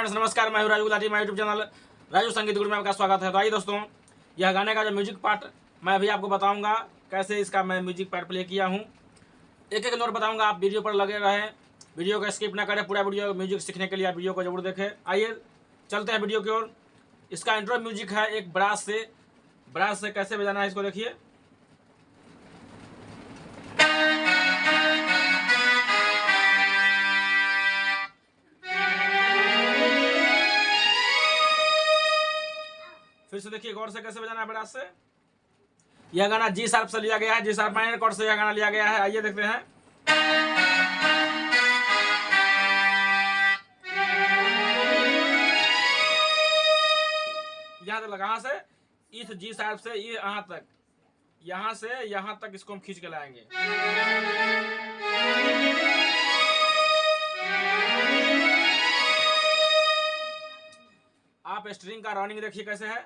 Friends नमस्कार, मैं हूं Raju Gulati. My YouTube channel Raju संगीत गुरु में आपका स्वागत है। तो आइए दोस्तों, यह गाने का जो म्यूजिक पार्ट मैं अभी आपको बताऊंगा कैसे इसका मैं म्यूजिक पार्ट प्ले किया हूं। एक एक नोट बताऊंगा, आप वीडियो पर लगे रहें, वीडियो को स्किप ना करें। पूरा वीडियो म्यूजिक सीखने के लिए आप वीडियो को जरूर देखें। आइए चलते हैं वीडियो की ओर। इसका इंट्रो म्यूजिक है एक ब्रास से कैसे बजाना है इसको देखिए। फिर से देखिए गौर से कैसे बजाना है ब्रास से। यह गाना जी शार्प से लिया गया है, जी शार्प माइनर कॉर्ड से यह गाना लिया गया है। आइए देखते हैं। यहाँ तक कहाँ से, इस जी शार्प से ये यहाँ तक, यहाँ से यहाँ तक इसको हम खींच के लाएंगे। आप स्ट्रिंग का रनिंग देखिए कैसे है।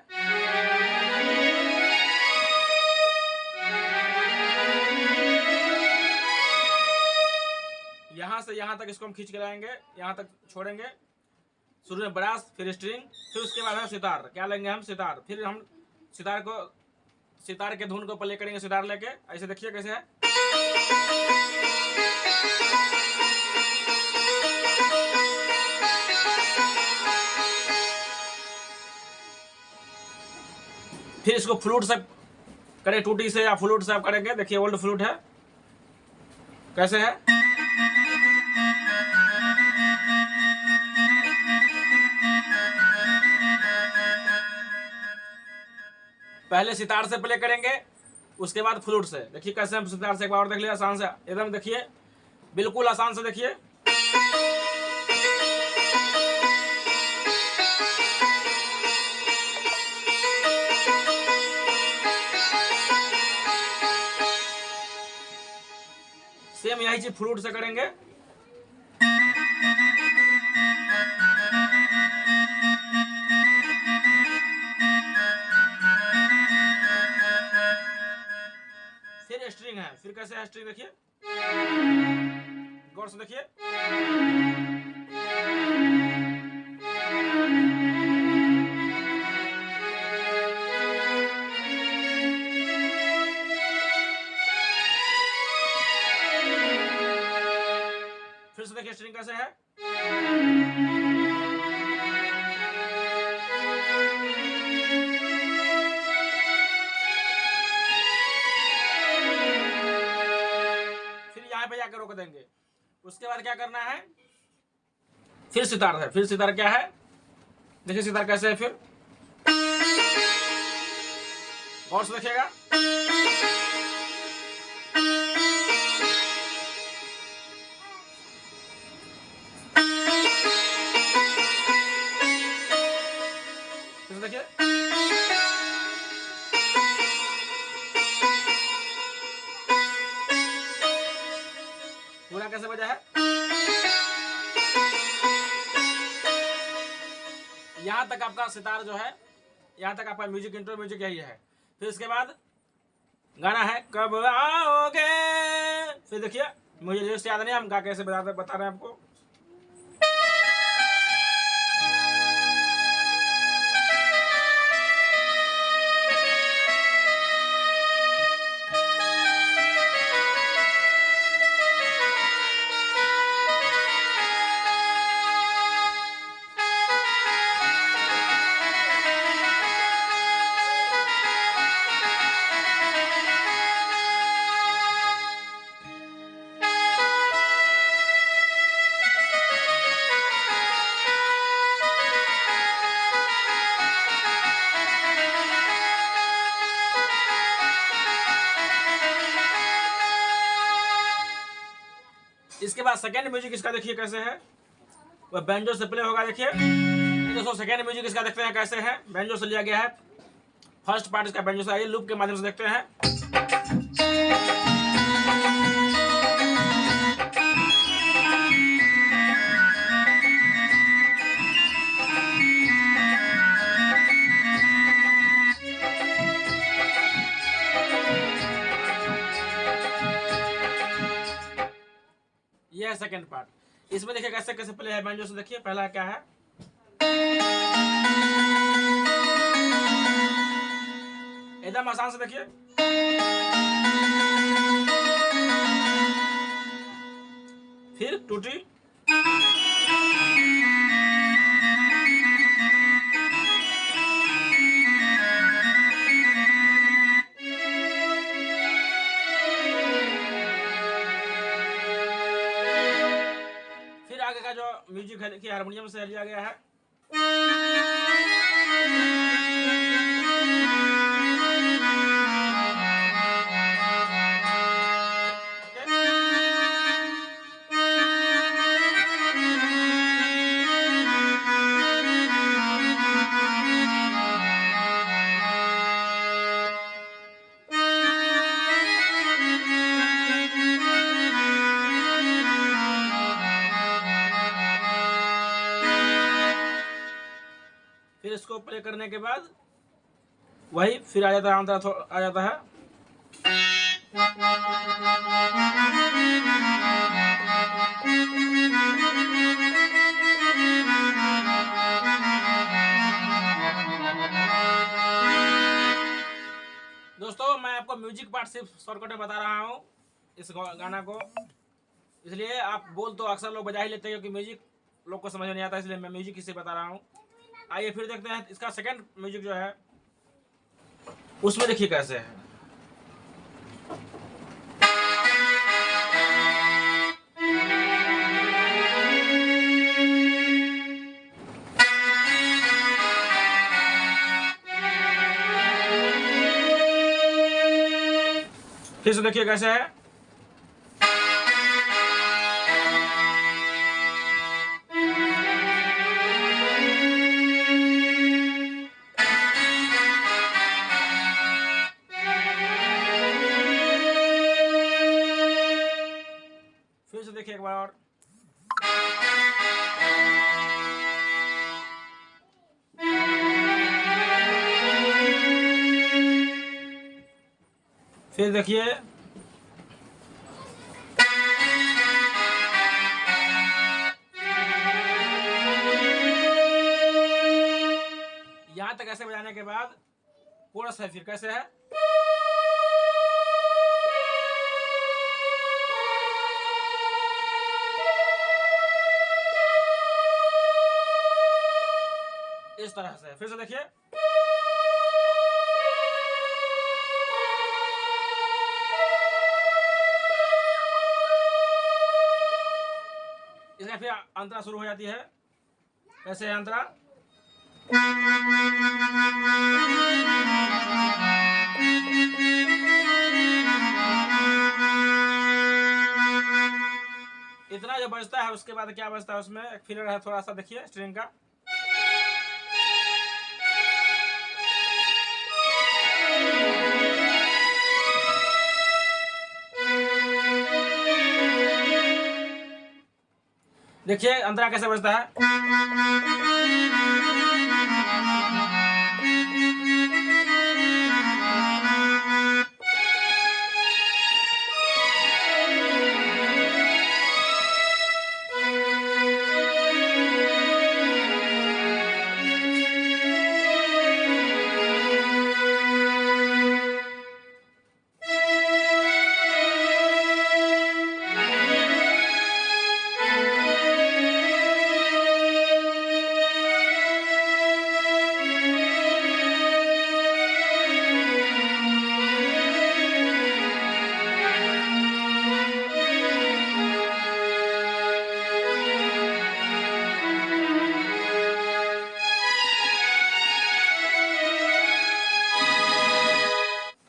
यहाँ से यहाँ तक इसको हम खींच के लाएंगे, यहाँ तक छोड़ेंगे। शुरू में ब्रास, फिर स्ट्रिंग, फिर उसके बाद हम सितार। क्या लेंगे हम? सितार। फिर हम सितार के धुन को प्ले करेंगे सितार लेके। ऐसे देखिए कैसे है। फिर इसको फ्लूट से करें, टूटी से या फ्लूट से आप करेंगे। देखिए ओल्ड फ्लूट है कैसे है। पहले सितार से प्ले करेंगे, उसके बाद फ्लूट से। देखिए कैसे हम सितार से एक बार और देख लिया, आसान से एकदम देखिए, बिल्कुल आसान से देखिए। सेम यही चीज फ्लूट से करेंगे। फिर स्ट्रिंग है, फिर कैसे है स्ट्रिंग देखिए, गौर से देखिए। फिर से देखिए स्ट्रिंग कैसे है। पे जाकर रोक देंगे। उसके बाद क्या करना है, फिर सितार है। फिर सितार क्या है देखिए, सितार कैसे है। फिर गौर से देखिएगा। फिर देखिए पूरा कैसे बजा है। यहां तक आपका सितार जो है, यहां तक आपका म्यूजिक, इंट्रो म्यूजिक यही है। फिर इसके बाद गाना है कब आओगे। फिर देखिए, मुझे लिरिक्स याद नहीं, हम गा कैसे बता रहे हैं आपको। इसके बाद सेकेंड म्यूजिक इसका देखिए कैसे है, वह बैंजो से प्ले होगा। देखिए दोस्तों, सेकेंड म्यूजिक इसका देखते हैं कैसे है। बैंजो से लिया गया है, फर्स्ट पार्ट इसका बैंजो से। आइए लूप के माध्यम से देखते हैं। यह है सेकेंड पार्ट। इसमें देखिए कैसे कैसे प्ले है बैंजो से। देखिए पहला क्या है, एकदम आसान से देखिए। फिर टूटी, फिर आगे का जो म्यूजिक है देखिए हारमोनियम से लिया गया है। फिर इसको प्ले करने के बाद वही फिर आ जाता है, अंतरा आ जाता है। दोस्तों मैं आपको म्यूजिक पार्ट सिर्फ शॉर्टकट में बता रहा हूँ इस गाना को, इसलिए आप बोल तो अक्सर लोग बजा ही लेते हैं क्योंकि म्यूजिक लोग को समझ में नहीं आता, इसलिए मैं म्यूजिक इसे बता रहा हूँ। आइए फिर देखते हैं इसका सेकंड म्यूजिक जो है उसमें देखिए कैसे है। फिर से देखिए कैसे है। फिर से देखिए एक बार और। फिर देखिए यहां तक ऐसे बजाने के बाद कोरस है, फिर कैसे है। इस तरह से फिर से देखिए। इसका फिर अंतरा शुरू हो जाती है, कैसे है अंतरा। इतना जो बजता है उसके बाद क्या बजता है उसमें एक फिलर है थोड़ा सा, देखिए स्ट्रिंग का। देखिए अंतरा कैसे बजता है।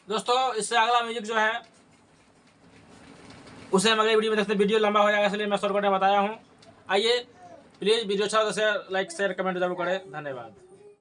दोस्तों इससे अगला म्यूजिक जो है उसे हम अगले वीडियो में देखते हैं। वीडियो लंबा हो जाएगा इसलिए मैं शॉर्टकट में बताया हूँ। आइए प्लीज़ वीडियो अच्छा तो लाइक शेयर कमेंट जरूर करें। धन्यवाद।